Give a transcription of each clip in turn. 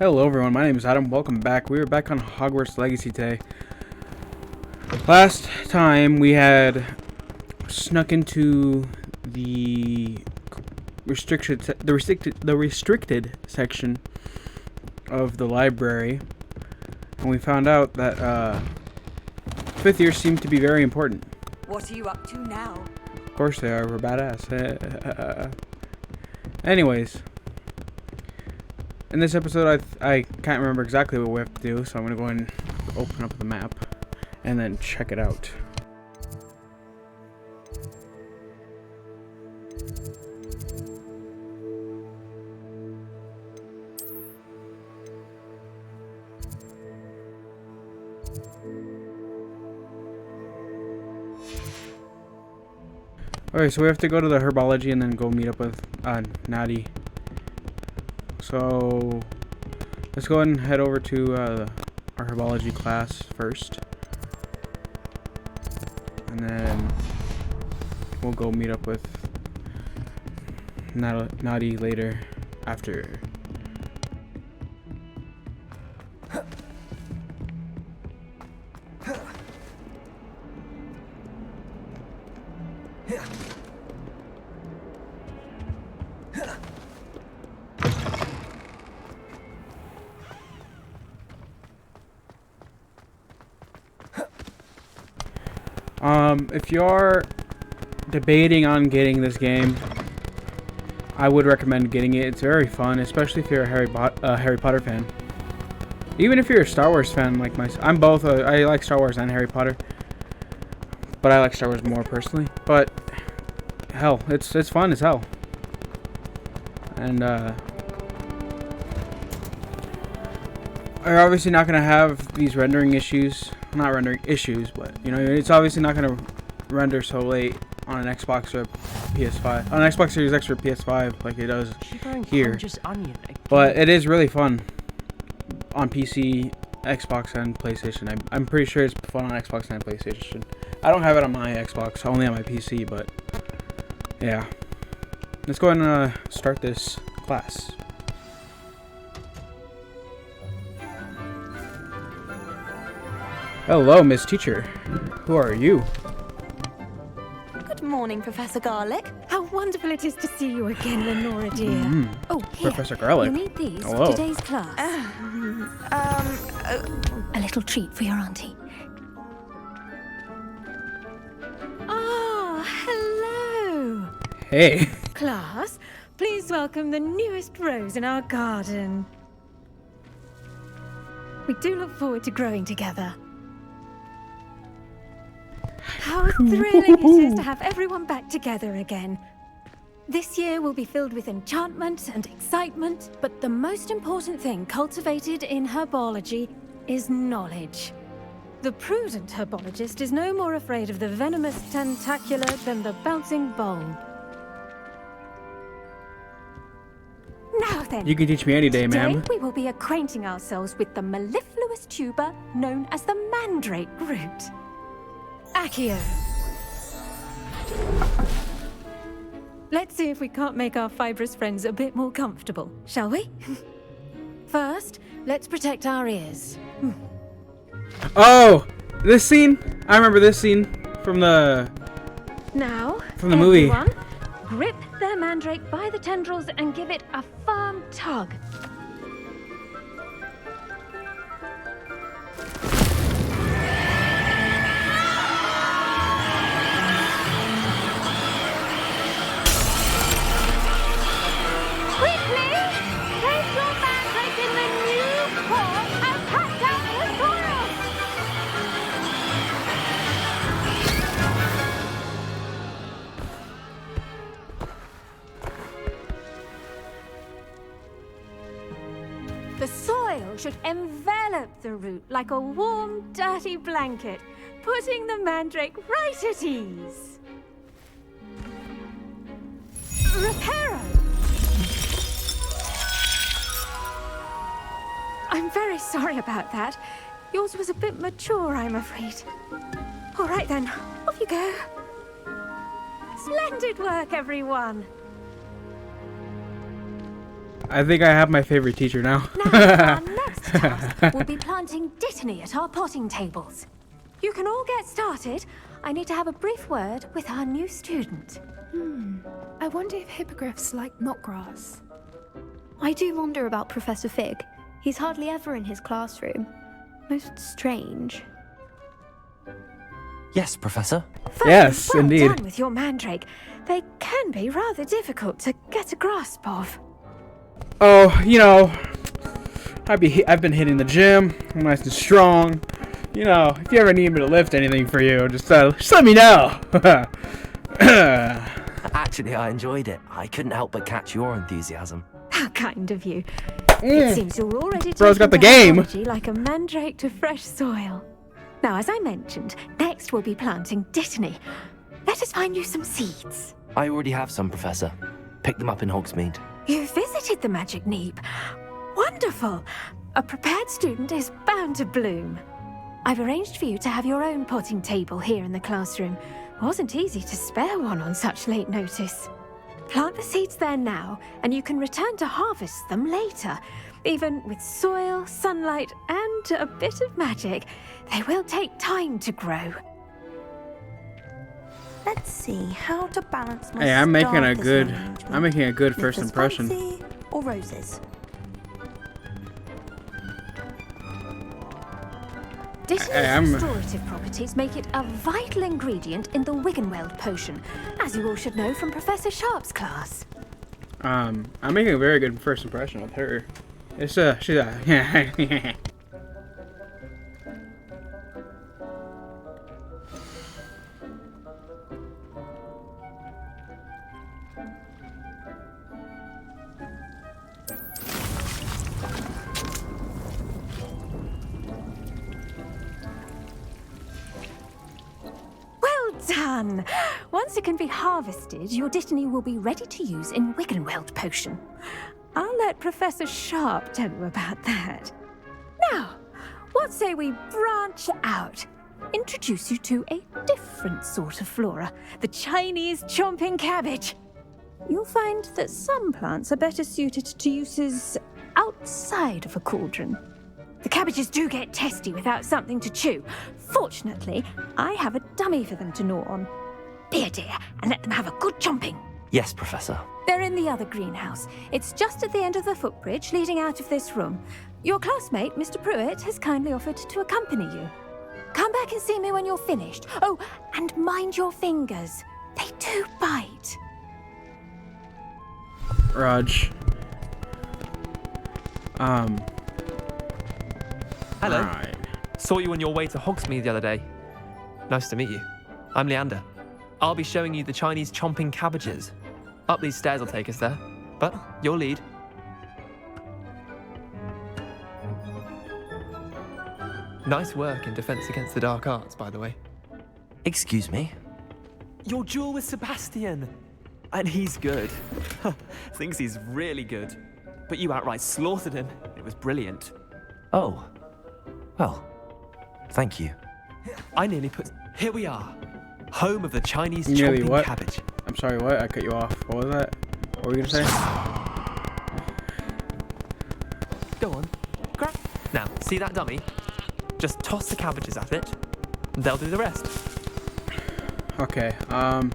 Hello everyone, my name is Adam. Welcome back. We are back on Hogwarts Legacy today. Last time we had snuck into the restricted section of the library, and we found out that fifth years seem to be very important. What are you up to now? Of course they are. We're badass. Anyways. In this episode, I can't remember exactly what we have to do, so I'm going to go and open up the map and then check it out. Okay, so we have to go to the herbology and then go meet up with Natty. So let's go ahead and head over to our herbology class first, and then we'll go meet up with Natty later after. If you're debating on getting this game, I would recommend getting it. It's very fun, especially if you're a Harry Potter fan. Even if you're a Star Wars fan like myself. I'm both. I like Star Wars and Harry Potter, but I like Star Wars more personally. But hell, it's fun as hell. And are obviously not gonna have these rendering issues. Not rendering issues, but you know, it's obviously not gonna render so late on an Xbox or PS5. On an Xbox Series X or PS5 like it does here. But it is really fun on PC, Xbox, and PlayStation. I'm pretty sure it's fun on Xbox and PlayStation. I don't have it on my Xbox, only on my PC, but yeah. Let's go ahead and start this class. Hello, Miss Teacher. Who are you? Good morning, Professor Garlic. How wonderful it is to see you again, Lenora dear. Oh, here. Professor Garlic. You need these Hello. for today's class. A little treat for your auntie. Ah, hello. Hey. Class, please welcome the newest rose in our garden. We do look forward to growing together. How thrilling it is to have everyone back together again. This year will be filled with enchantment and excitement, but the most important thing cultivated in herbology is knowledge. The prudent herbologist is no more afraid of the venomous tentacular than the bouncing bulb. Now then, You can teach me any day, today ma'am. we will be acquainting ourselves with the mellifluous tuber known as the mandrake root. Accio. Let's see if we can't make our fibrous friends a bit more comfortable, shall we? First, let's protect our ears. Oh, this scene. I remember this scene from the Now, movie. everyone, grip their mandrake by the tendrils and give it a firm tug. Quickly, place your mandrake in the new pot and cut down the soil. The soil should envelop the root like a warm, dirty blanket, putting the mandrake right at ease. Reparo! I'm very sorry about that. Yours was a bit mature, I'm afraid. All right then, off you go. Splendid work, everyone. I think I have my favorite teacher now. Now, our next task will be planting dittany at our potting tables. You can all get started. I need to have a brief word with our new student. I wonder if hippogriffs like knotgrass. I do wonder about Professor Fig. He's hardly ever in his classroom. Most strange. Yes, Professor. Yes, well indeed. done with your mandrake. They can be rather difficult to get a grasp of. Oh, you know, I've been hitting the gym. I'm nice and strong. You know, if you ever need me to lift anything for you, just let me know. Actually, I enjoyed it. I couldn't help but catch your enthusiasm. How kind of you. It seems you're already Bro's got the taking game. biology like a mandrake to fresh soil. Now, as I mentioned, next we'll be planting dittany. Let us find you some seeds. I already have some, Professor. Picked them up in Hogsmeade. You visited the Magic Neep. Wonderful. A prepared student is bound to bloom. I've arranged for you to have your own potting table here in the classroom. Wasn't easy to spare one on such late notice. Plant the seeds there now, and you can return to harvest them later. Even with soil, sunlight, and a bit of magic, they will take time to grow. Let's see how to balance my Hey, I'm making a starters good arrangement. I'm making a good Mr. first impression. Spicy or roses? Dittany's restorative properties make it a vital ingredient in the Wiggenweld potion, as you all should know from Professor Sharp's class. I'm making a very good first impression with her. It's she's a Well done! Once it can be harvested, your dittany will be ready to use in Wiggenweld potion. I'll let Professor Sharp tell you about that. Now, what say we branch out? Introduce you to a different sort of flora, the Chinese chomping cabbage. You'll find that some plants are better suited to uses outside of a cauldron. The cabbages do get testy without something to chew. Fortunately, I have a dummy for them to gnaw on. Be a dear and let them have a good chomping. Yes, Professor. They're in the other greenhouse. It's just at the end of the footbridge leading out of this room. Your classmate, Mr. Pruitt, has kindly offered to accompany you. Come back and see me when you're finished. Oh, and mind your fingers. They do bite. Raj. Hello. Right. Saw you on your way to Hogsmeade the other day. Nice to meet you. I'm Leander. I'll be showing you the Chinese chomping cabbages. Up these stairs will take us there, but you'll lead. Nice work in Defense Against the Dark Arts, by the way. Excuse me? Your duel with Sebastian! And he's good. Thinks he's really good. But you outright slaughtered him. It was brilliant. Oh. Well, thank you. I nearly put... Here we are. Home of the Chinese Nearly chomping what? cabbage. I'm sorry, what? I cut you off. What was that? What were you gonna say? Go on. Grab. Now, see that dummy? Just toss the cabbages at it. And they'll do the rest. Okay, alright.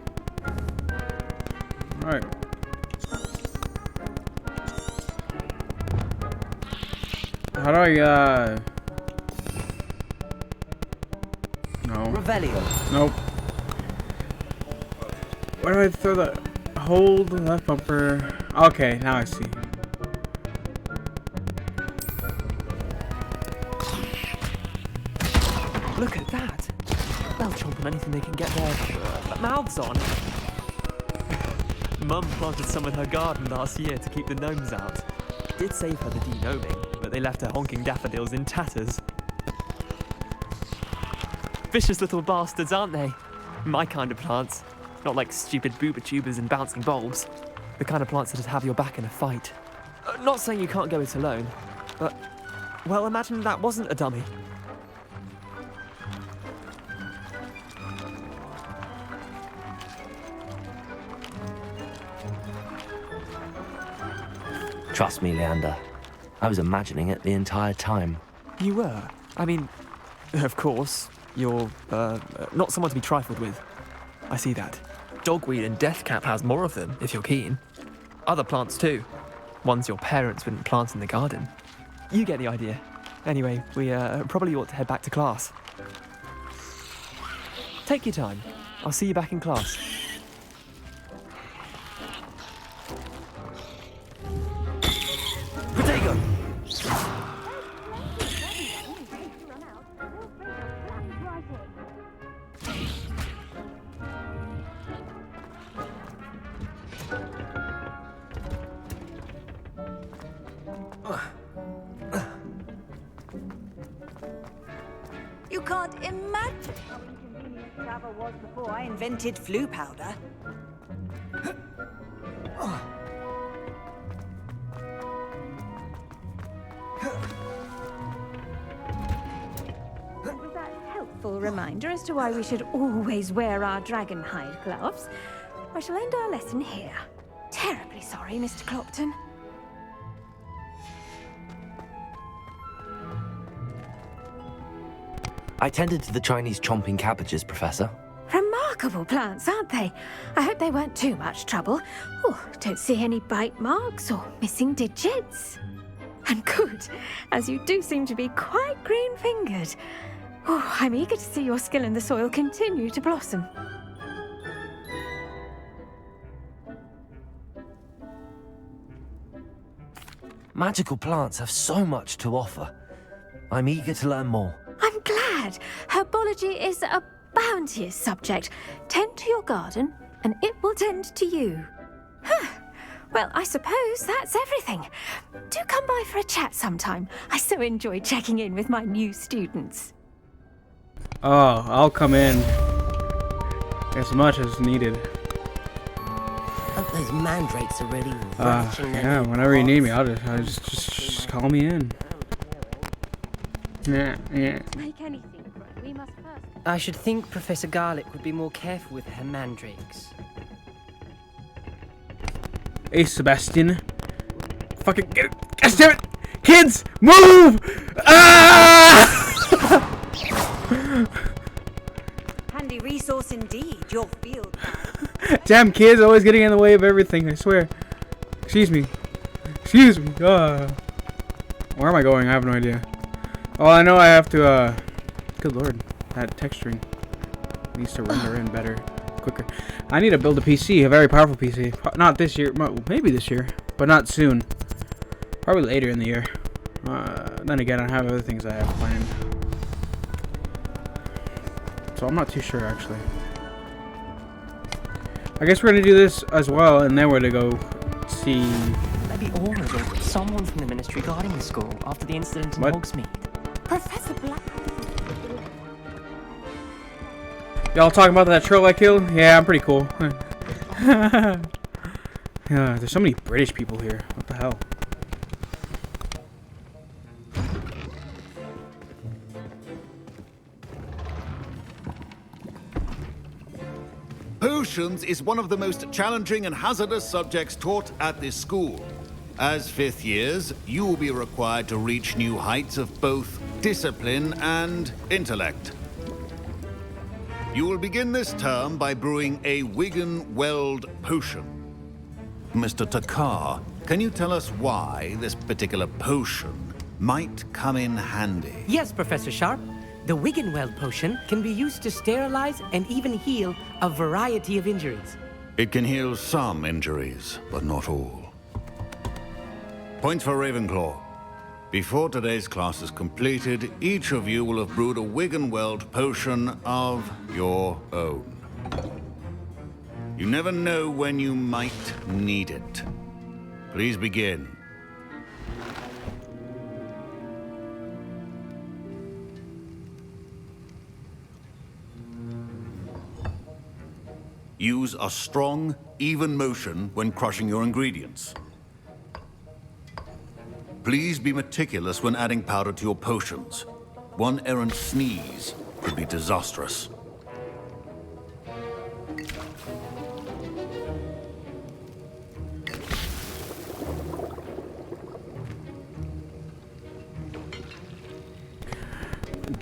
How do I, No. Revelio. Nope. Where do I throw the... Hold the left bumper. Okay, now I see. Look at that. They'll chomp on anything they can get their mouths on. Mum planted some in her garden last year to keep the gnomes out. Did save her the de-gnoming, but they left her honking daffodils in tatters. Vicious little bastards, aren't they? My kind of plants. Not like stupid booba tubers and bouncing bulbs. The kind of plants that'd have your back in a fight. Not saying you can't go it alone, but... Well, imagine that wasn't a dummy. Trust me, Leander. I was imagining it the entire time. You were? I mean, of course, you're, not someone to be trifled with. I see that. Dogweed and deathcap has more of them, if you're keen. Other plants too. Ones your parents wouldn't plant in the garden. You get the idea. Anyway, we probably ought to head back to class. Take your time. I'll see you back in class. Potato! You can't imagine how inconvenient travel was before I invented flu powder. And with that helpful reminder as to why we should always wear our dragon hide gloves, I shall end our lesson here. Terribly sorry, Mr. Clopton. I tended to the Chinese chomping cabbages, Professor. Remarkable plants, aren't they? I hope they weren't too much trouble. Oh, don't see any bite marks or missing digits. And good, as you do seem to be quite green-fingered. Oh, I'm eager to see your skill in the soil continue to blossom. Magical plants have so much to offer. I'm eager to learn more. I'm glad. Herbology is a bounteous subject. Tend to your garden, and it will tend to you. Huh. Well, I suppose that's everything. Do come by for a chat sometime. I so enjoy checking in with my new students. Oh, I'll come in as much as needed. Those mandrakes are really ravishing their Yeah, little whenever you need me, pots. I'll just call me in. Yeah. Make anything grow, we must first... I should think Professor Garlick would be more careful with her mandrakes. Hey, Sebastian. Fucking get it. Gosh damn it! Kids, move! Ah! Handy resource indeed, your field. Damn kids, always getting in the way of everything, I swear. Excuse me. Excuse me. Where am I going? I have no idea. Oh, I know I have to, good lord. That texturing needs to render in better, quicker. I need to build a PC, a very powerful PC. Not this year, maybe this year, but not soon. Probably later in the year. Then again, I have other things I have planned. So I'm not too sure, actually. I guess we're gonna do this as well, and then we're gonna go see... Maybe Aura or someone from the Ministry guarding the school after the incident in Hogsmeade. Professor Black. Y'all talking about that troll I killed? Yeah, I'm pretty cool. Yeah, there's so many British people here. What the hell? Potions is one of the most challenging and hazardous subjects taught at this school. As fifth years, you will be required to reach new heights of both discipline and intellect. You will begin this term by brewing a Wigan-Weld potion. Mr. Takar, can you tell us why this particular potion might come in handy? Yes, Professor Sharp. The Wigan-Weld potion can be used to sterilize and even heal a variety of injuries. It can heal some injuries, but not all. Points for Ravenclaw. Before today's class is completed, each of you will have brewed a Wigan-Weld potion of your own. You never know when you might need it. Please begin. Use a strong, even motion when crushing your ingredients. Please be meticulous when adding powder to your potions. One errant sneeze could be disastrous.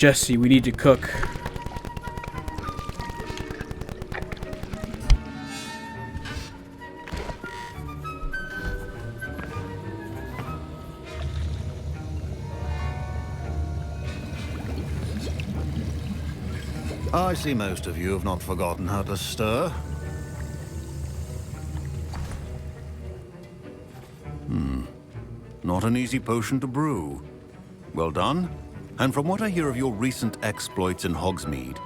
Jesse, we need to cook. I see most of you have not forgotten how to stir. Not an easy potion to brew. Well done. And from what I hear of your recent exploits in Hogsmeade,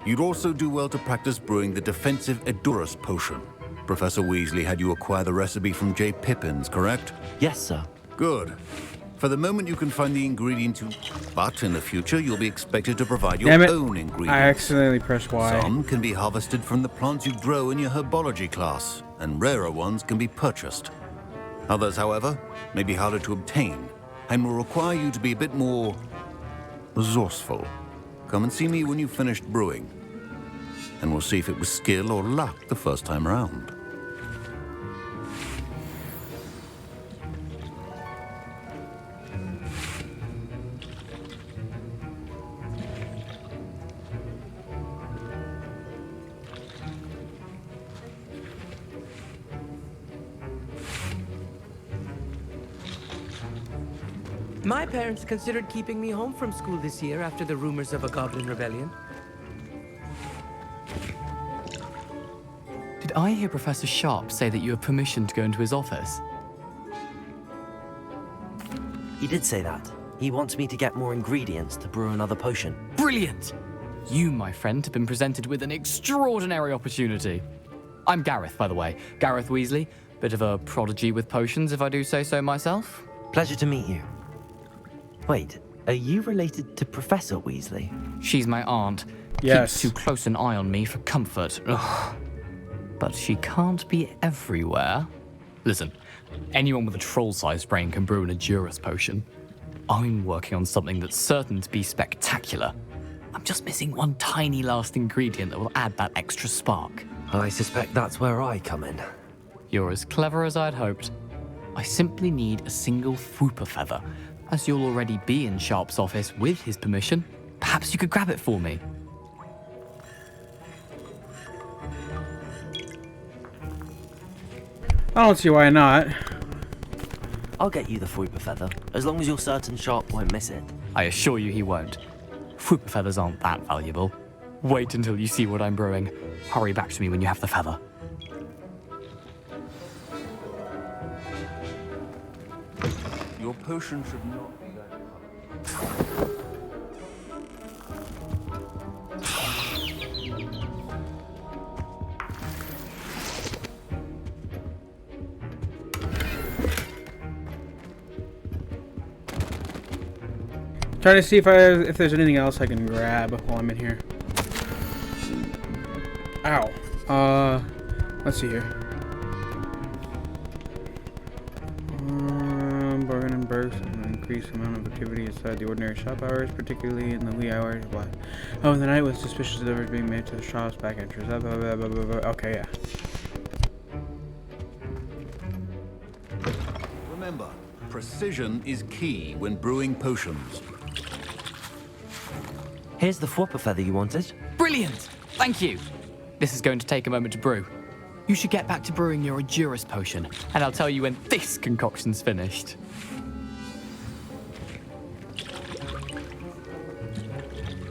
you'd also do well to practice brewing the defensive Edurus potion. Professor Weasley had you acquire the recipe from J. Pippins, correct? Yes, sir. Good. For the moment, you can find the ingredients but in the future, you'll be expected to provide your Damn it. own ingredients. I accidentally pressed Y. Some can be harvested from the plants you grow in your herbology class, and rarer ones can be purchased. Others, however, may be harder to obtain, and will require you to be a bit more resourceful. Come and see me when you've finished brewing, and we'll see if it was skill or luck the first time around. My parents considered keeping me home from school this year after the rumors of a goblin rebellion. Did I hear Professor Sharp say that you have permission to go into his office? He did say that. He wants me to get more ingredients to brew another potion. Brilliant! You, my friend, have been presented with an extraordinary opportunity. I'm Gareth, by the way. Gareth Weasley. Bit of a prodigy with potions, if I do say so myself. Pleasure to meet you. Wait, are you related to Professor Weasley? She's my aunt. Yes. Keeps too close an eye on me for comfort. Ugh. But she can't be everywhere. Listen, anyone with a troll-sized brain can brew an Edurus potion. I'm working on something that's certain to be spectacular. I'm just missing one tiny last ingredient that will add that extra spark. I suspect that's where I come in. You're as clever as I'd hoped. I simply need a single Fwooper feather. As you'll already be in Sharp's office with his permission, perhaps you could grab it for me. I don't see why not. I'll get you the Fwooper feather, as long as you're certain Sharp won't miss it. I assure you he won't. Fwooper feathers aren't that valuable. Wait until you see what I'm brewing. Hurry back to me when you have the feather. Your potion should not be Trying to see if there's anything else I can grab while I'm in here. Ow. Let's see here. Bargain and burst and increase the amount of activity inside the ordinary shop hours, particularly in the wee hours. What? Oh, the night was suspicious deliveries being made to the shop's back entrance. Blah, blah, blah, blah, blah, blah. Okay, yeah. Remember, precision is key when brewing potions. Here's the Fwooper feather you wanted. Brilliant! Thank you! This is going to take a moment to brew. You should get back to brewing your Edurus potion, and I'll tell you when this concoction's finished.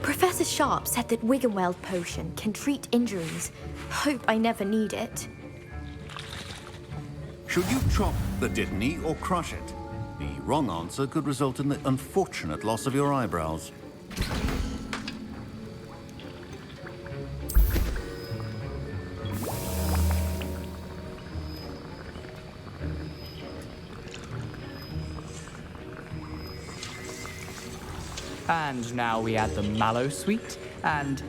Professor Sharp said that Wiggenweld potion can treat injuries. Hope I never need it. Should you chop the Dittany or crush it? The wrong answer could result in the unfortunate loss of your eyebrows. And now we add the mallow sweet, and...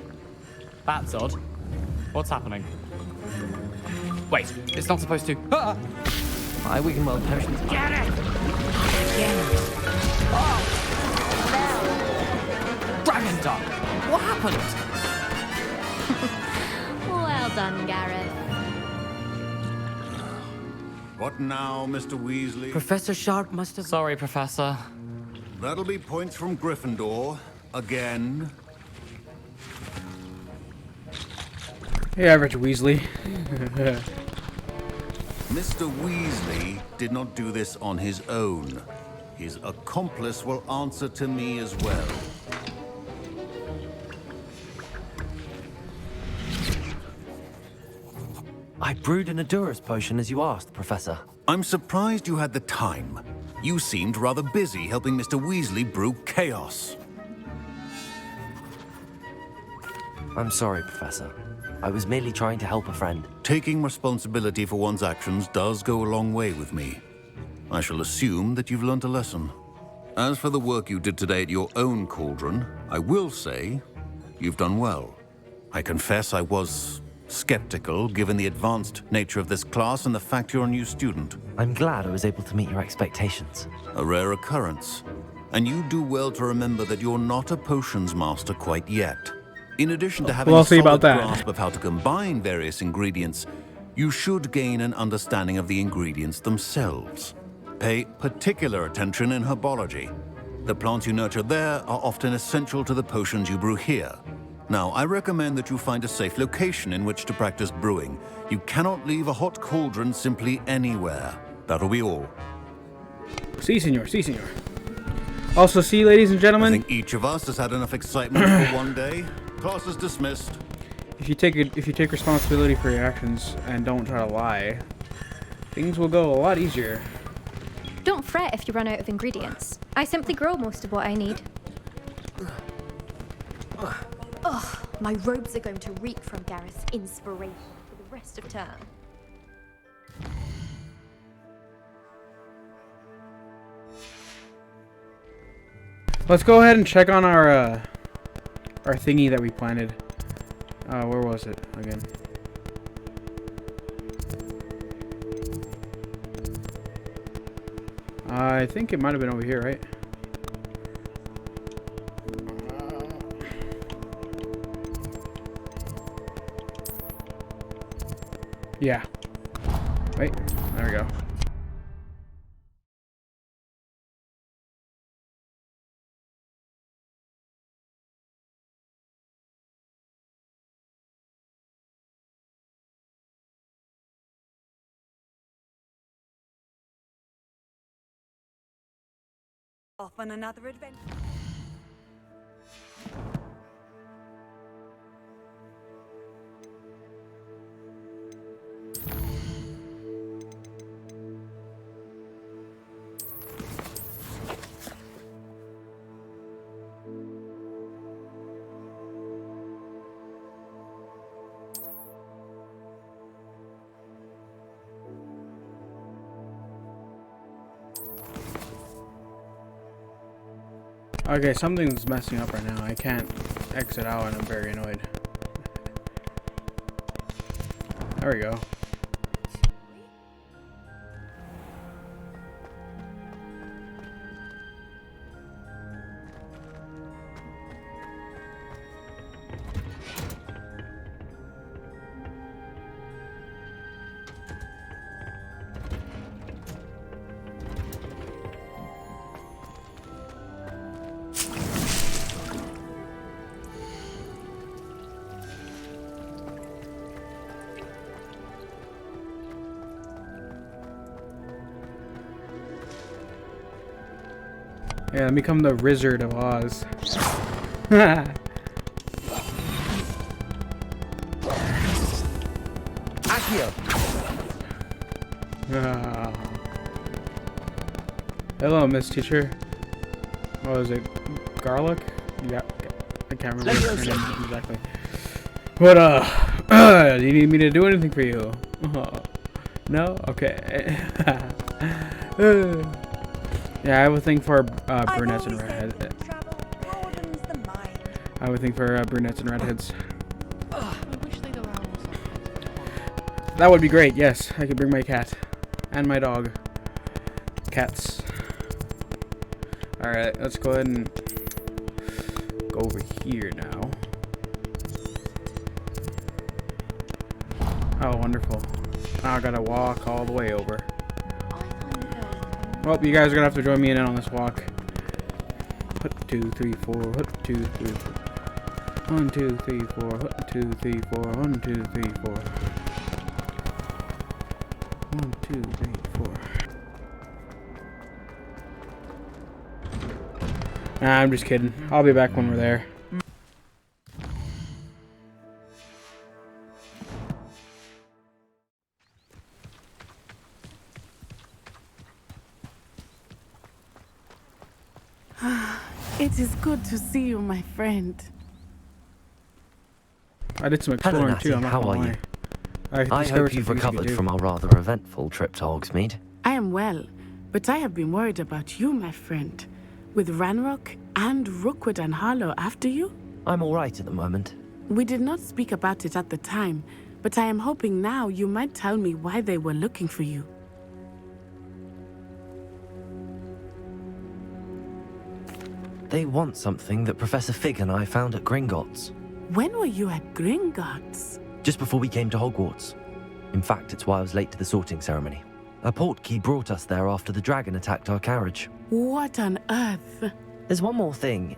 That's odd. What's happening? Wait, it's not supposed to... Ah! My Wiggenweld potions. Get it! Dragon Duck! What happened? Well done, Gareth. What now, Mr. Weasley? Professor Sharp must have... Sorry, Professor. That'll be points from Gryffindor. again? Hey, average Weasley. Mr. Weasley did not do this on his own. His accomplice will answer to me as well. I brewed an Adurus potion as you asked, Professor. I'm surprised you had the time. You seemed rather busy helping Mr. Weasley brew chaos. I'm sorry, Professor. I was merely trying to help a friend. Taking responsibility for one's actions does go a long way with me. I shall assume that you've learnt a lesson. As for the work you did today at your own cauldron, I will say you've done well. I confess I was skeptical, given the advanced nature of this class and the fact you're a new student. I'm glad I was able to meet your expectations. A rare occurrence. And you do well to remember that you're not a potions master quite yet. In addition to having We'll a see about solid that. grasp of how to combine various ingredients, you should gain an understanding of the ingredients themselves. Pay particular attention in herbology. The plants you nurture there are often essential to the potions you brew here. Now, I recommend that you find a safe location in which to practice brewing. You cannot leave a hot cauldron simply anywhere. That'll be all. Si, senor. Si, senor. Also, see, ladies and I gentlemen, think each of us has had enough excitement for one day. Class is dismissed. if you take responsibility for your actions and don't try to lie, things will go a lot easier. Don't fret if you run out of ingredients. I simply grow most of what I need. Ugh, my robes are going to reek from Gareth's inspiration for the rest of term. Let's go ahead and check on our thingy that we planted. Where was it again? I think it might have been over here, right? Yeah. Wait, there we go. Off on another adventure. Okay, something's messing up right now. I can't exit out and I'm very annoyed. There we go. Yeah, let me become the Wizard of Oz. Ah. Hello, Miss Teacher. What was it? Garlic? Yeah, I can't remember her name exactly. But, do you need me to do anything for you? No? Okay. Yeah, I would think for brunettes and redheads. I would think for brunettes and redheads. That would be great, yes. I could bring my cat. And my dog. Cats. Alright, let's go ahead and go over here now. Oh, wonderful. Now I gotta walk all the way over. Well, you guys are gonna have to join me in on this walk. Hut 2, 3, 4. Hut 2, 3, 4. 1, 2, 3, 4. Hut 2, 3, 4. 1, 2, 3, 4. 1, 2, 3, 4. Nah, I'm just kidding. I'll be back when we're there. It is good to see you, my friend. I did some exploring. Hello, Natty. too. I'm not How gonna are lie. you? I I discovered hope some you've things you could recovered do. from our rather eventful trip to Hogsmeade. I am well, but I have been worried about you, my friend. With Ranrock and Rookwood and Harlow after you? I'm all right at the moment. We did not speak about it at the time, but I am hoping now you might tell me why they were looking for you. They want something that Professor Fig and I found at Gringotts. When were you at Gringotts? Just before we came to Hogwarts. In fact, it's why I was late to the sorting ceremony. A portkey brought us there after the dragon attacked our carriage. What on earth? There's one more thing.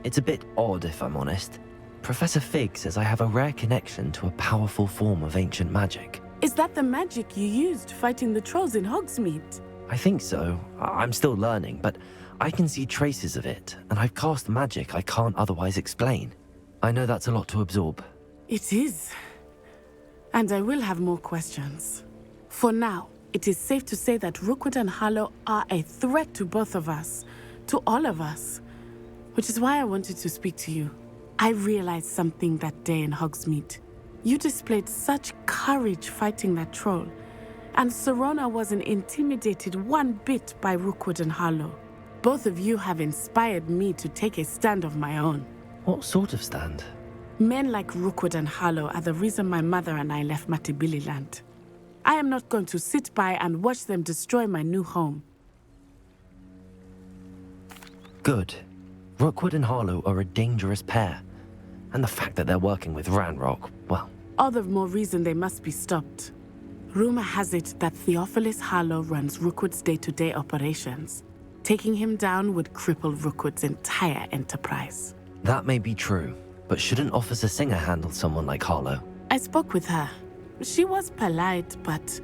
It's a bit odd, if I'm honest. Professor Fig says I have a rare connection to a powerful form of ancient magic. Is that the magic you used fighting the trolls in Hogsmeade? I think so. I'm still learning, but I can see traces of it, and I've cast magic I can't otherwise explain. I know that's a lot to absorb. It is. And I will have more questions. For now, it is safe to say that Rookwood and Harlow are a threat to both of us, to all of us, which is why I wanted to speak to you. I realized something that day in Hogsmeade. You displayed such courage fighting that troll, and Serona wasn't intimidated one bit by Rookwood and Harlow. Both of you have inspired me to take a stand of my own. What sort of stand? Men like Rookwood and Harlow are the reason my mother and I left Matabeleland. I am not going to sit by and watch them destroy my new home. Good. Rookwood and Harlow are a dangerous pair. And the fact that they're working with Ranrock, well... All the more reason they must be stopped. Rumor has it that Theophilus Harlow runs Rookwood's day-to-day operations. Taking him down would cripple Rookwood's entire enterprise. That may be true, but shouldn't Officer Singer handle someone like Harlow? I spoke with her. She was polite, but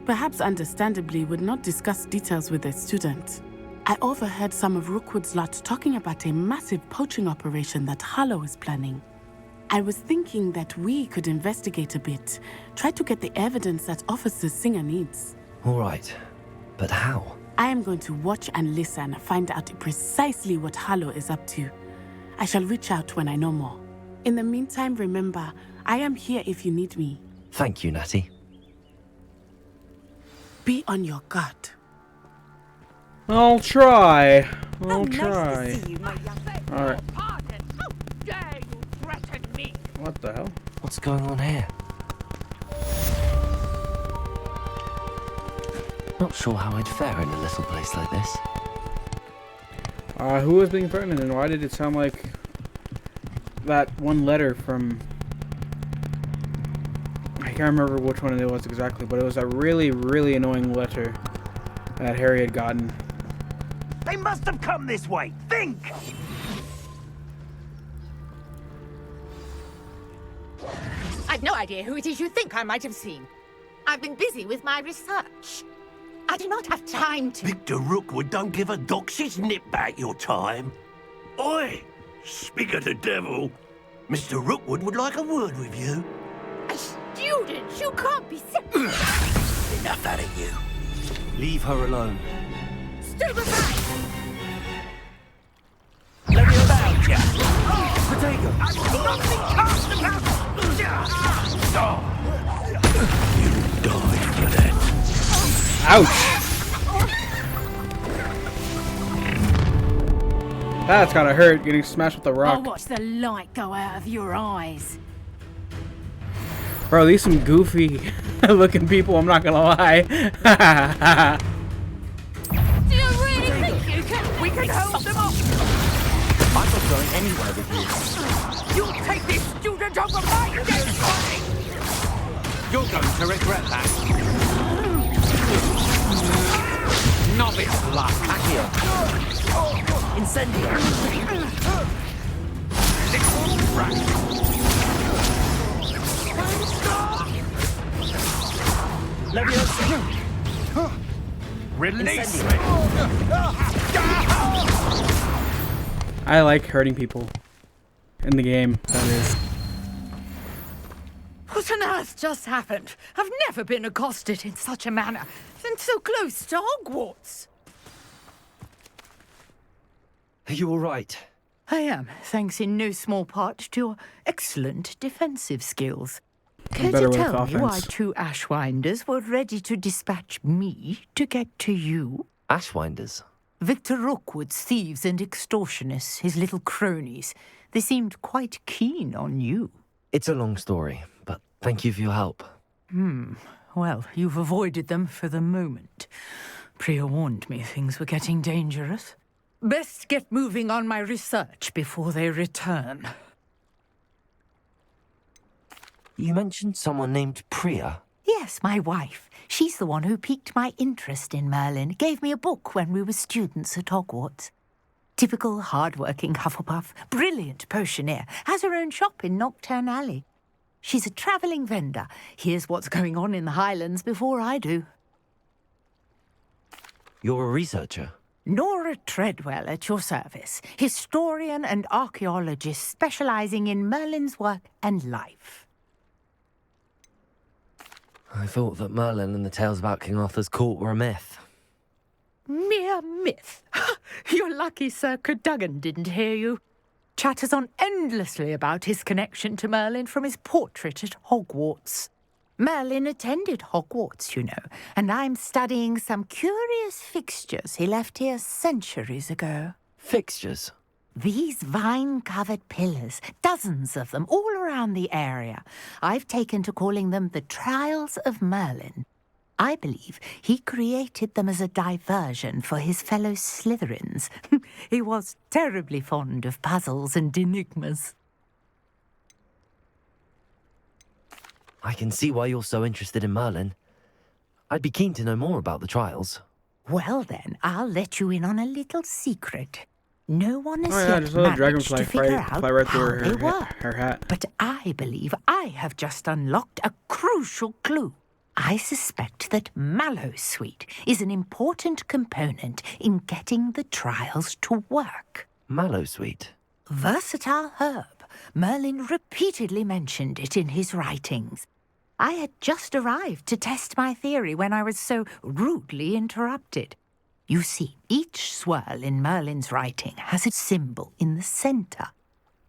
perhaps understandably would not discuss details with a student. I overheard some of Rookwood's lot talking about a massive poaching operation that Harlow is planning. I was thinking that we could investigate a bit, try to get the evidence that Officer Singer needs. All right, but how? I am going to watch and listen, find out precisely what Harlow is up to. I shall reach out when I know more. In the meantime, remember, I am here if you need me. Thank you, Natty. Be on your guard. I'll try. I'll try. Alright. What the hell? What's going on here? Not sure how I'd fare in a little place like this. Who was being threatened and why did it sound like that one letter from... I can't remember which one it was exactly, but it was a really, really annoying letter that Harry had gotten. They must have come this way! Think! I've no idea who it is you think I might have seen. I've been busy with my research. I do not have time to... Victor Rookwood don't give a doxy's nip back your time. Oi! Speak of the devil. Mr. Rookwood would like a word with you. A student? You can't be sick. Enough out of you. Leave her alone. Stand aside! Let me about ya! Potato! I will not be cast about! You died for that. Ouch! That's gotta hurt, getting smashed with a rock. I'll watch the light go out of your eyes. Bro, these some goofy looking people, I'm not gonna lie. Do you really think you can... We can hold them off! I'm not going anywhere with you. You'll take this student over my dead body! You're going to regret that. Novice luck. Accio. Incendio! Leviosa! Release me! I like hurting people in the game, that is. What on earth just happened? I've never been accosted in such a manner, and so close to Hogwarts. Are you all right? I am, thanks in no small part to your excellent defensive skills. Care to tell me why 2 Ashwinders were ready to dispatch me to get to you? Ashwinders? Victor Rookwood's thieves and extortionists, his little cronies. They seemed quite keen on you. It's a long story, but thank you for your help. Well, you've avoided them for the moment. Priya warned me things were getting dangerous. Best get moving on my research before they return. You mentioned someone named Priya. Yes, my wife. She's the one who piqued my interest in Merlin. Gave me a book when we were students at Hogwarts. Typical hard-working Hufflepuff, brilliant potioneer, has her own shop in Knockturn Alley. She's a travelling vendor. Hears what's going on in the Highlands before I do. You're a researcher? Nora Treadwell at your service, historian and archaeologist specialising in Merlin's work and life. I thought that Merlin and the tales about King Arthur's court were a myth. Mere myth. You're lucky Sir Cadogan didn't hear you. Chatters on endlessly about his connection to Merlin from his portrait at Hogwarts. Merlin attended Hogwarts, you know, and I'm studying some curious fixtures he left here centuries ago. Fixtures? These vine-covered pillars, dozens of them, all around the area. I've taken to calling them the Trials of Merlin. I believe he created them as a diversion for his fellow Slytherins. He was terribly fond of puzzles and enigmas. I can see why you're so interested in Merlin. I'd be keen to know more about the trials. Well then, I'll let you in on a little secret. No one has I yet just let a managed to dragonfly figure fly out right how through they work. her hat. But I believe I have just unlocked a crucial clue. I suspect that Mallowsweet is an important component in getting the trials to work. Mallowsweet? Versatile herb. Merlin repeatedly mentioned it in his writings. I had just arrived to test my theory when I was so rudely interrupted. You see, each swirl in Merlin's writing has a symbol in the centre.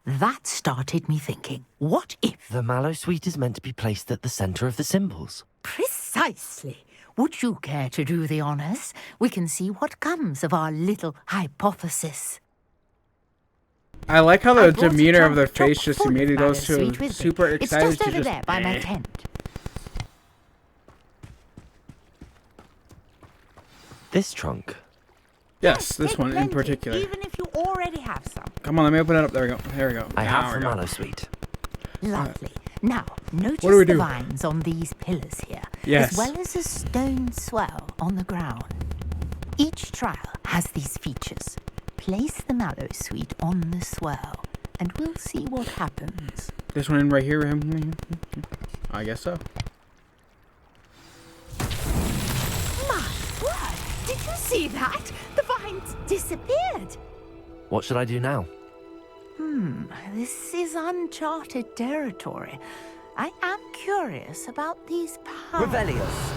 That started me thinking, what if... The Mallowsweet is meant to be placed at the centre of the symbols. Precisely. Would you care to do the honours? We can see what comes of our little hypothesis. I like how the demeanor of their face just immediately goes to super excited. It's just over there by my tent. This trunk? Yes, this one in particular. Even if you already have some. Come on, let me open it up. There we go. There we go. I have the Mallowsweet. Lovely. Now, notice What do we the do? vines on these pillars here, Yes. as well as a stone swell on the ground. Each trial has these features. Place the Mallowsweet on the swell, and we'll see what happens. This one right here. I guess so. My word! Did you see that? The vines disappeared. What should I do now? This is uncharted territory. I am curious about these powers. Revelius.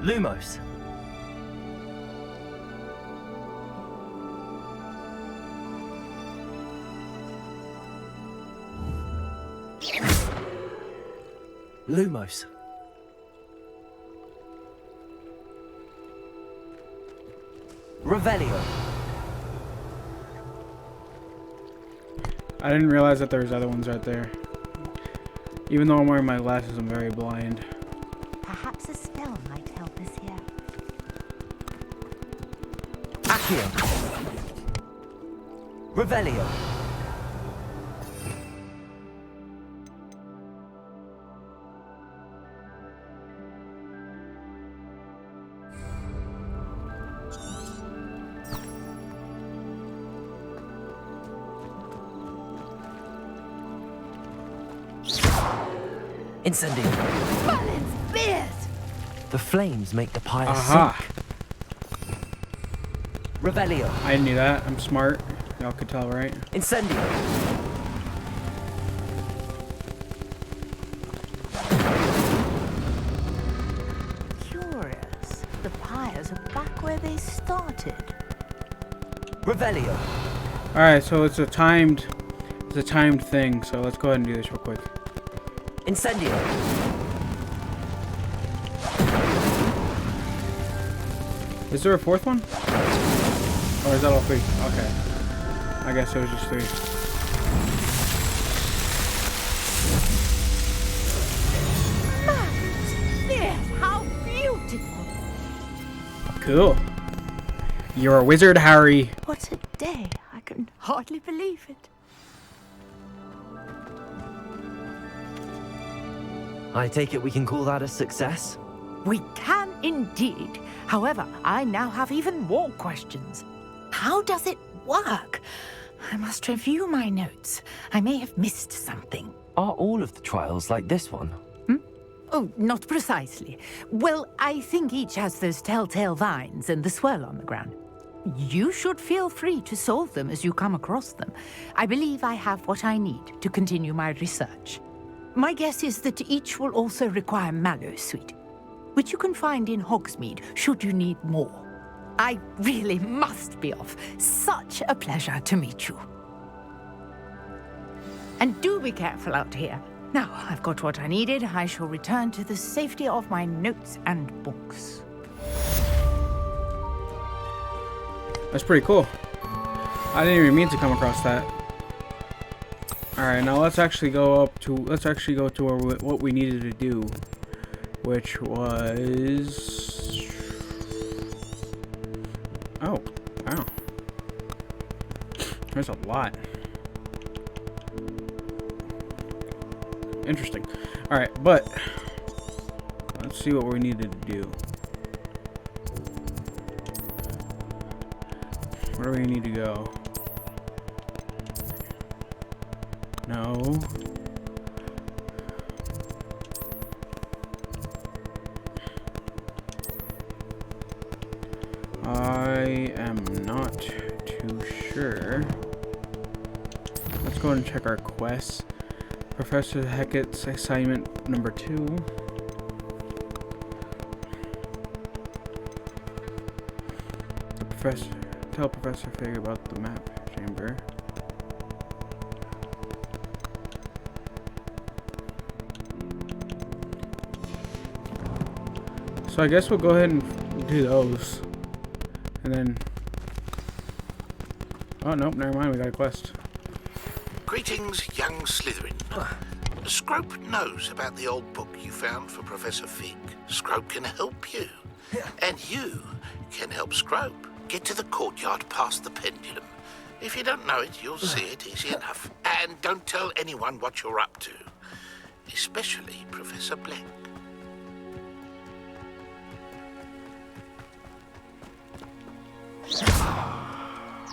Lumos. Lumos. Revelio. I didn't realize that there was other ones right there. Even though I'm wearing my glasses, I'm very blind. Perhaps a spell might help us here. Accio. Revelio. Incendio. Merlin's beard! The flames make the pyre Aha. sink. Revelio. I knew that. I'm smart. Y'all could tell, right? Incendio. Curious. The pyres are back where they started. Revelio. Alright, so it's a timed thing, so let's go ahead and do this real quick. Incendio. Is there a fourth one? Or is that all three? Okay. I guess it was just three. Merlin's how beautiful! Cool. You're a wizard, Harry. What a day. I can hardly believe it. I take it we can call that a success? We can indeed. However, I now have even more questions. How does it work? I must review my notes. I may have missed something. Are all of the trials like this one? Oh, not precisely. Well, I think each has those telltale vines and the swirl on the ground. You should feel free to solve them as you come across them. I believe I have what I need to continue my research. My guess is that each will also require mallow sweet, which you can find in Hogsmeade should you need more. I really must be off. Such a pleasure to meet you. And do be careful out here. Now I've got what I needed, I shall return to the safety of my notes and books. That's pretty cool. I didn't even mean to come across that. Alright, now let's actually go to what we needed to do, which was... Oh, wow. There's a lot. Interesting. Alright, but let's see what we needed to do. Where do we need to go? No. I am not too sure. Let's go and check our quests. Professor Hecat's assignment number 2. The professor. Tell Professor Fig about the map chamber. So I guess we'll go ahead and do those. And then... Oh, nope, never mind, we got a quest. Greetings, young Slytherin. Scrope knows about the old book you found for Professor Fig. Scrope can help you. And you can help Scrope get to the courtyard past the pendulum. If you don't know it, you'll see it easy enough. And don't tell anyone what you're up to. Especially Professor Black.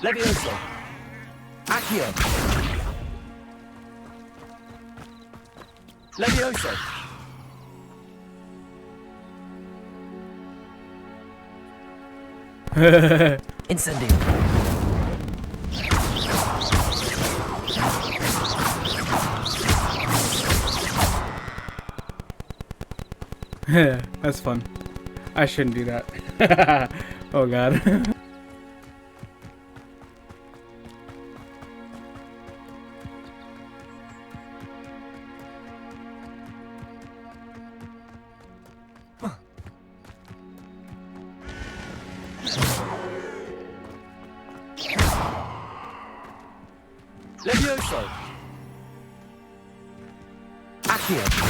Levioso. Accio. Levioso. Incendio. That's fun. I shouldn't do that. Oh god. Levioso. Accio.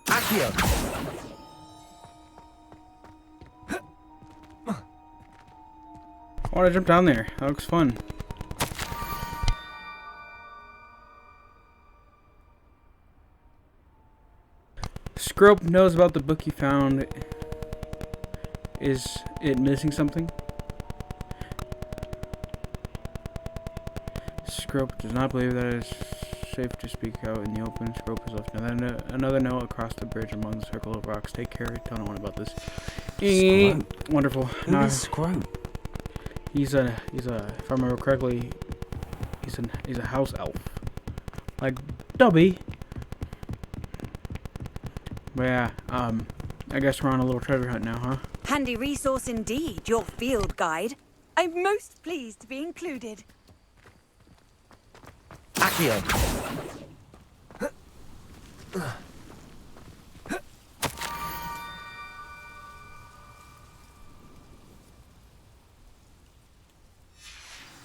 Accio. I want to jump down there. That looks fun. Scrope knows about the book you found. Is it missing something? Scrope does not believe that it is safe to speak out in the open. Scrope has left another note across the bridge among the circle of rocks. Take care. Tell no one about this. Wonderful. Who is Scrope? He's a, if I remember correctly, he's a house elf. Like Dobby. But yeah, I guess we're on a little treasure hunt now, huh? Handy resource indeed, your field guide. I'm most pleased to be included. Accio.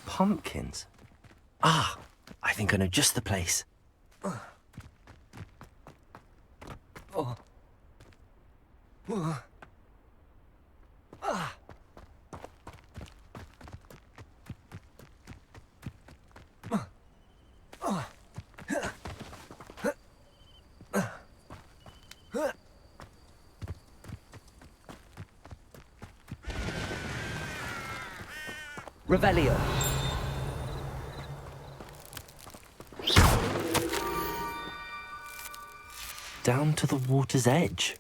Pumpkins. Ah, I think I know just the place. Revelio. Down to the water's edge.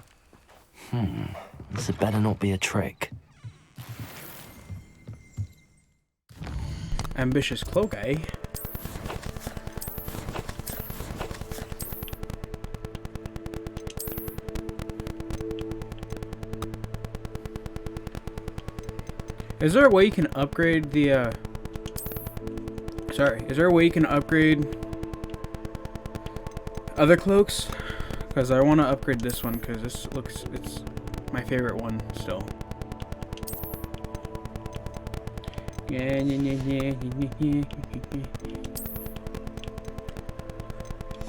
This had better not be a trick. Ambitious cloak, eh? Is there a way you can upgrade the, is there a way you can upgrade other cloaks? Because I want to upgrade this one, because it's my favorite one still. Yeah.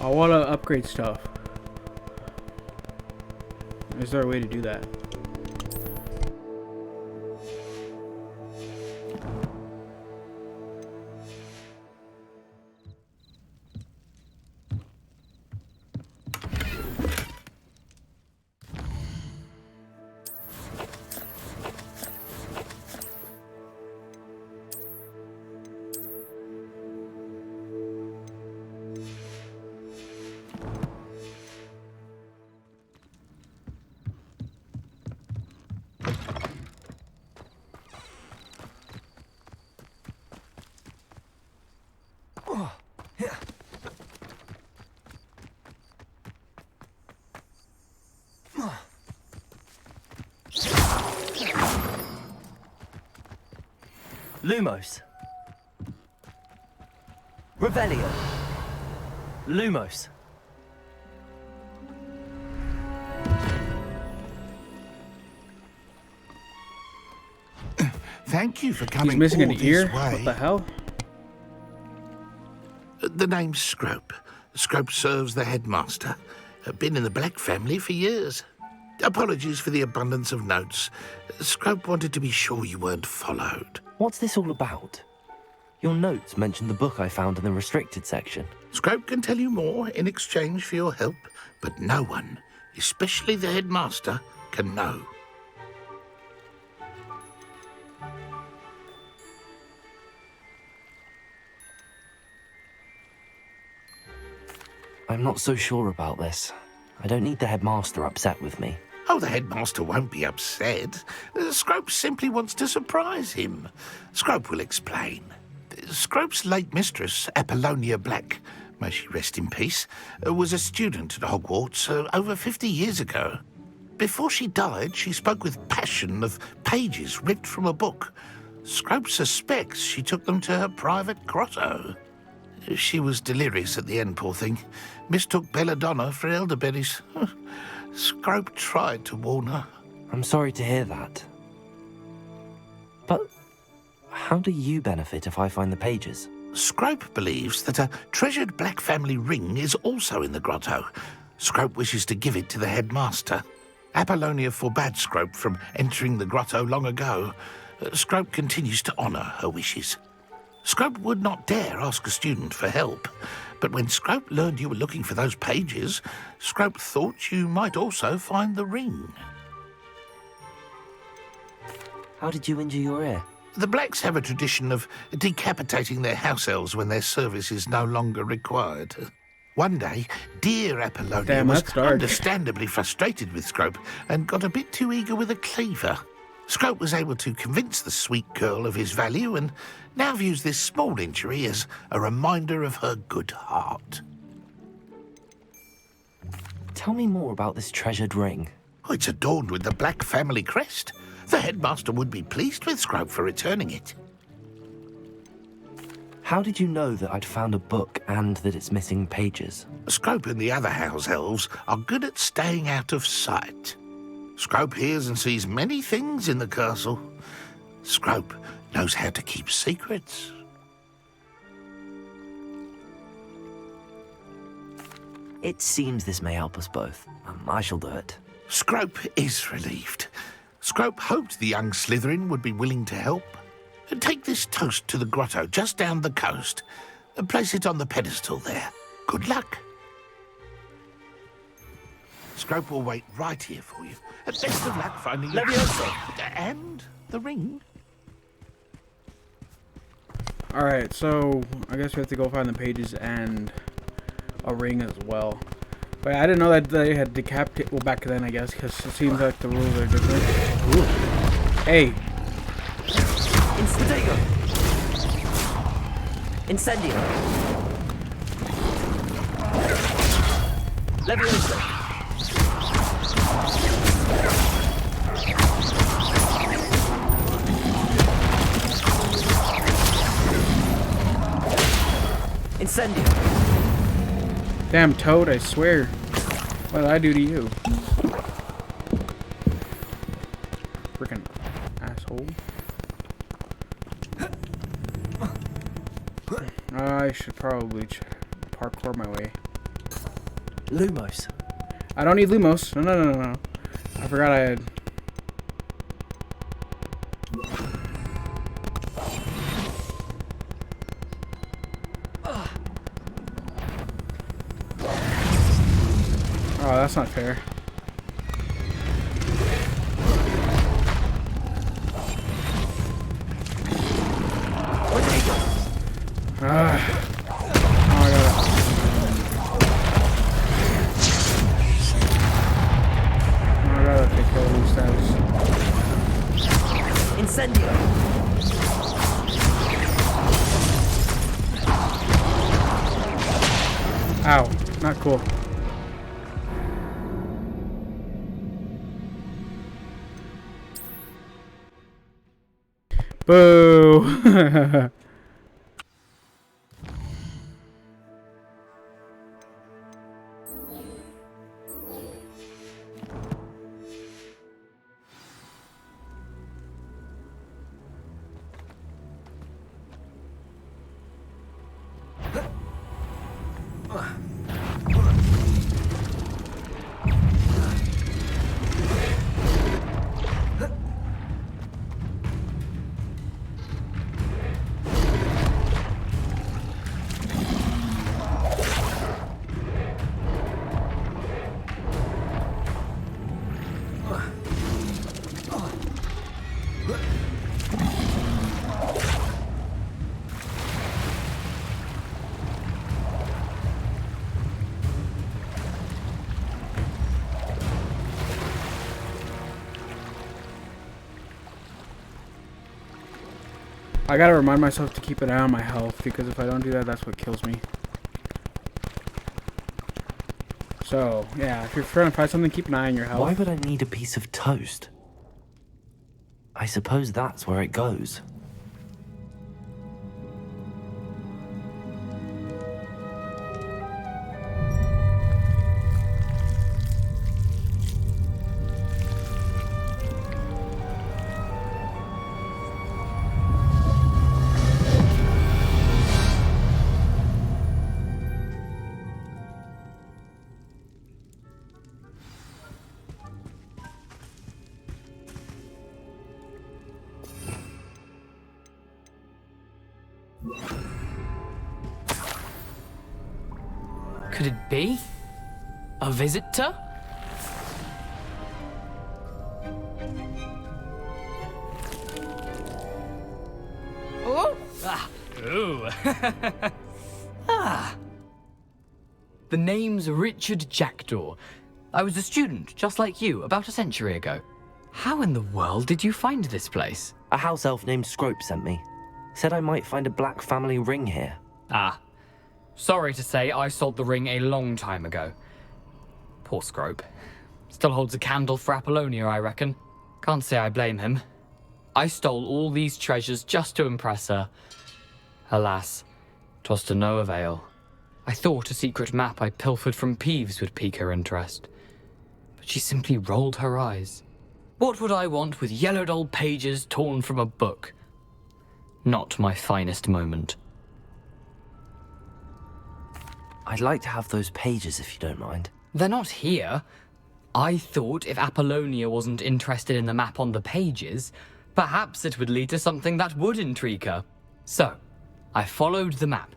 I want to upgrade stuff. Is there a way to do that? Lumos. Revelio. Lumos. Thank you for coming. He's missing all an ear? this way. What the hell? The name's Scrope. Scrope serves the headmaster. Been in the Black family for years. Apologies for the abundance of notes. Scrope wanted to be sure you weren't followed. What's this all about? Your notes mentioned the book I found in the restricted section. Scrope can tell you more in exchange for your help, but no one, especially the headmaster, can know. I'm not so sure about this. I don't need the headmaster upset with me. Oh, the headmaster won't be upset. Scrope simply wants to surprise him. Scrope will explain. Scrope's late mistress, Apollonia Black, may she rest in peace, was a student at Hogwarts over 50 years ago. Before she died, she spoke with passion of pages ripped from a book. Scrope suspects she took them to her private grotto. She was delirious at the end, poor thing. Mistook belladonna for elderberries. Scrope tried to warn her. I'm sorry to hear that. But how do you benefit if I find the pages? Scrope believes that a treasured Black family ring is also in the grotto. Scrope wishes to give it to the headmaster. Apollonia forbade Scrope from entering the grotto long ago. Scrope continues to honour her wishes. Scrope would not dare ask a student for help, but when Scrope learned you were looking for those pages, Scrope thought you might also find the ring. How did you injure your ear? The Blacks have a tradition of decapitating their house elves when their service is no longer required. One day, dear Apollonia was understandably frustrated with Scrope and got a bit too eager with a cleaver. Scrope was able to convince the sweet girl of his value and now views this small injury as a reminder of her good heart. Tell me more about this treasured ring. Oh, it's adorned with the Black family crest. The headmaster would be pleased with Scrope for returning it. How did you know that I'd found a book and that it's missing pages? Scrope and the other house elves are good at staying out of sight. Scrope hears and sees many things in the castle. Scrope knows how to keep secrets. It seems this may help us both. I shall do it. Scrope is relieved. Scrope hoped the young Slytherin would be willing to help. Take this toast to the grotto just down the coast and place it on the pedestal there. Good luck. Scrope will wait right here for you. Best of luck finding your and the ring. Alright, so I guess we have to go find the pages and a ring as well. But I didn't know that they had decapitated. Well, back then, I guess, because it seems like the rules are different. Ooh. Hey. Incendio. Leviosa. Incendio. Damn Toad, I swear. What did I do to you? Freaking asshole. I should probably parkour my way. Lumos. I don't need Lumos. No. I forgot I had. Oh, that's not fair. Oh, I gotta take care of these guys. Incendio. Ow, not cool. Boo! I gotta remind myself to keep an eye on my health, because if I don't do that, that's what kills me. So, yeah, if you're trying to find something, keep an eye on your health. Why would I need a piece of toast? I suppose that's where it goes. Could it be? A visitor? Oh! Ah! Ooh! Ah! The name's Richard Jackdaw. I was a student, just like you, about a century ago. How in the world did you find this place? A house elf named Scrope sent me. Said I might find a black family ring here. Ah. Sorry to say, I sold the ring a long time ago. Poor Scrope. Still holds a candle for Apollonia, I reckon. Can't say I blame him. I stole all these treasures just to impress her. Alas, 'twas to no avail. I thought a secret map I pilfered from Peeves would pique her interest. But she simply rolled her eyes. What would I want with yellowed old pages torn from a book? Not my finest moment. I'd like to have those pages if you don't mind. They're not here. I thought if Apollonia wasn't interested in the map on the pages, perhaps it would lead to something that would intrigue her. So, I followed the map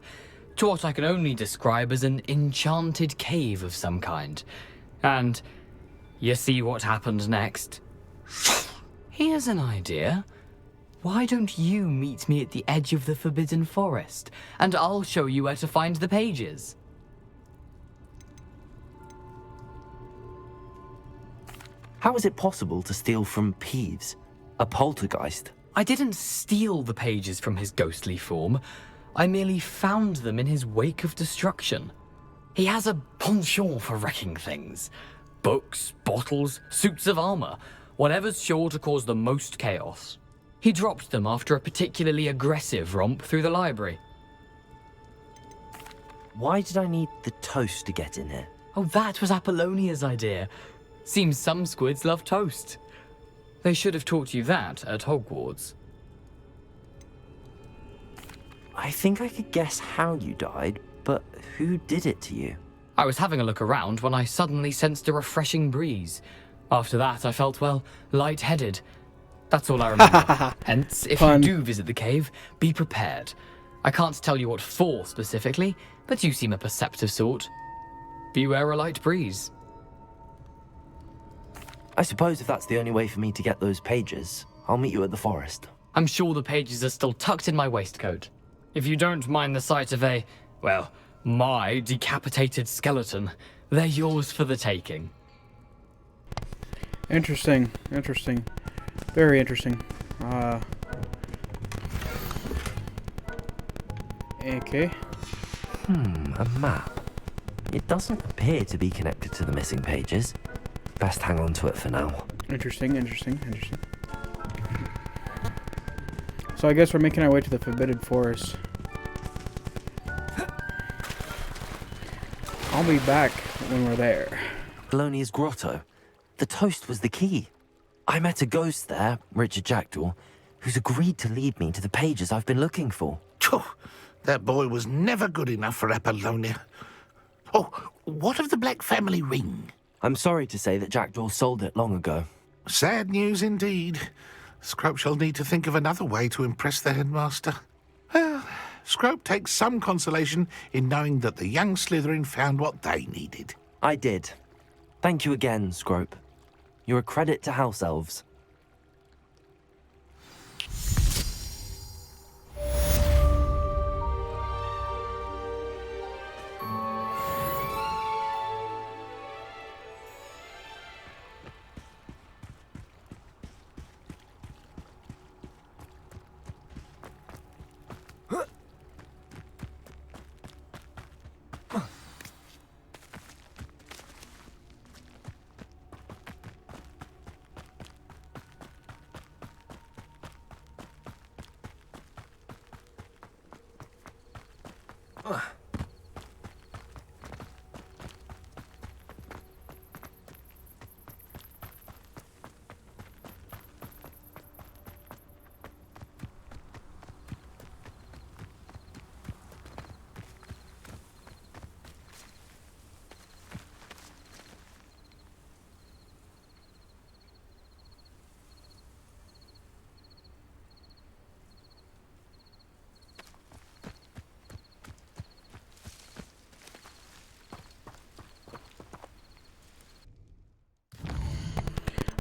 to what I can only describe as an enchanted cave of some kind. And you see what happened next? Here's an idea. Why don't you meet me at the edge of the Forbidden Forest, and I'll show you where to find the pages? How is it possible to steal from Peeves, a poltergeist? I didn't steal the pages from his ghostly form. I merely found them in his wake of destruction. He has a penchant for wrecking things. Books, bottles, suits of armor, whatever's sure to cause the most chaos. He dropped them after a particularly aggressive romp through the library. Why did I need the toast to get in here? Oh, that was Apollonia's idea. Seems some squids love toast. They should have taught you that at Hogwarts. I think I could guess how you died, but who did it to you? I was having a look around when I suddenly sensed a refreshing breeze. After that, I felt, well, lightheaded. That's all I remember. Hence, if you do visit the cave, be prepared. I can't tell you what for specifically, but you seem a perceptive sort. Beware a light breeze. I suppose if that's the only way for me to get those pages, I'll meet you at the forest. I'm sure the pages are still tucked in my waistcoat. If you don't mind the sight of a, well, my decapitated skeleton, they're yours for the taking. Interesting. Interesting. Very interesting. Okay. A map. It doesn't appear to be connected to the missing pages. Best hang on to it for now. Interesting. So I guess we're making our way to the Forbidden Forest. I'll be back when we're there. Polonia's grotto. The toast was the key. I met a ghost there, Richard Jackdaw, who's agreed to lead me to the pages I've been looking for. That boy was never good enough for Apollonia. Oh, what of the Black family ring? I'm sorry to say that Jackdaw sold it long ago. Sad news indeed. Scrope shall need to think of another way to impress the headmaster. Well, Scrope takes some consolation in knowing that the young Slytherin found what they needed. I did. Thank you again, Scrope. You're a credit to house elves.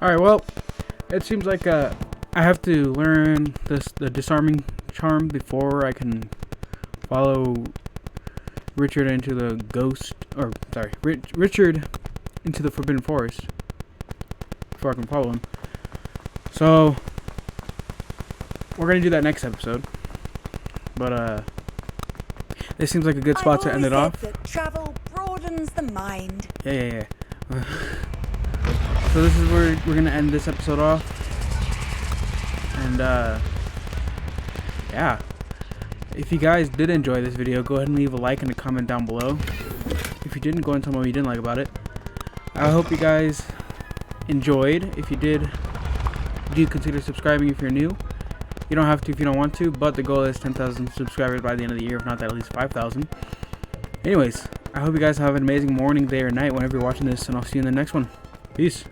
Alright, well, it seems like I have to learn the disarming charm before I can follow Richard into the Richard into the Forbidden Forest. Before I can follow him. So, we're gonna do that next episode. But, this seems like a good spot to end it off. That travel broadens the mind. Yeah. So this is where we're gonna end this episode off. And, yeah. If you guys did enjoy this video, go ahead and leave a like and a comment down below. If you didn't, go and tell me what you didn't like about it. I hope you guys enjoyed. If you did, do consider subscribing if you're new. You don't have to if you don't want to, but the goal is 10,000 subscribers by the end of the year, if not that, at least 5,000. Anyways, I hope you guys have an amazing morning, day, or night whenever you're watching this, and I'll see you in the next one. Peace.